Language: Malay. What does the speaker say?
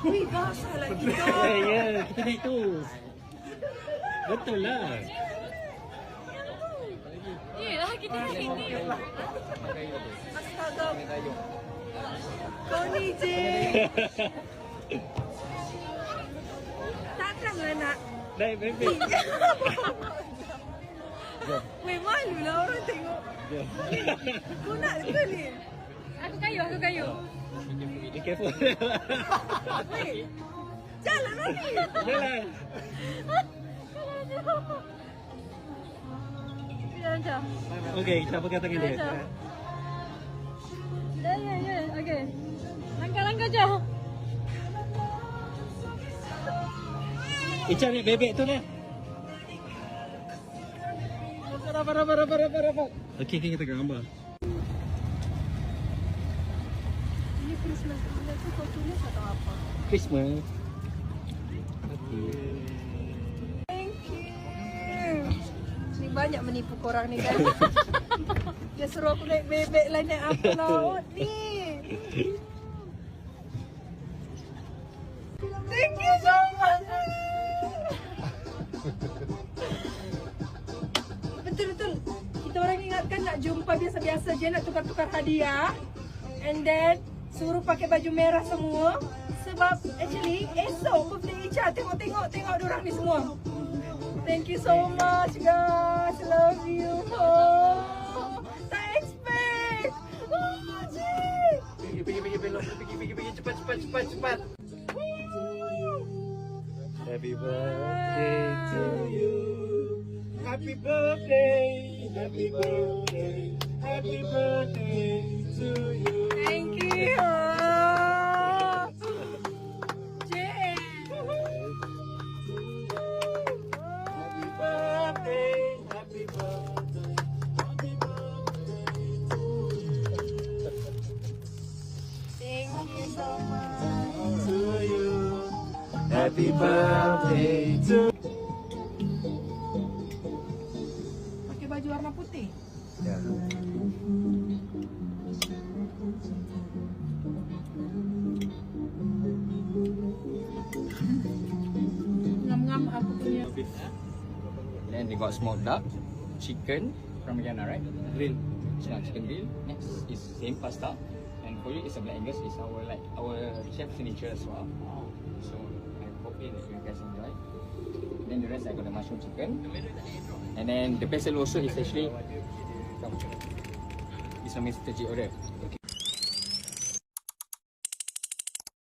Wih, basah lah kita. Ya, kita naik tu. Betul lah. Yelah, kita naik ini. Astaga. Kau ni je. Takkanlah nak. Naik bebek. Weh, malu lah orang tengok. Kau nak ke ni? Aku kayu. Be careful. Weh, jalan lagi. Jalan. Jalan macam. Okey, kita pegang tangan dia. Ya. Okey. Langkah jauh. Cari bebek tu dah. Rapat. Okey, kita gambar. Ini Christmas. Ini tu kau tulis atau apa? Christmas. Thank you. Ni banyak menipu korang ni kan. Dia suruh aku naik bebek lah, naik apa laut ni. Thank you so much. Betul-betul. Kita orang ingatkan nak jumpa biasa-biasa je, nak tukar-tukar hadiah. And then suruh pakai baju merah semua. Sebab actually esok birthday Icha. Tengok diorang ni semua. Thank you so much guys. Love you. Oh, tak expect. Oh, cik. Pergi cepat. Happy birthday to you. Happy birthday to you. Thank you. Cik. Happy birthday Thank you so much. to you. Happy birthday to Pakai baju warna putih. Ngam-ngam aku punya. Then they got smoked duck, chicken from Guyana, right? grill. Chicken grill. Next is same pasta, and for you it's a black Angus. It's our chef signature as well. So I hope that you guys enjoy. Then the rest I got the mushroom chicken, and then the basil also is actually this one Mr. G order. Okay.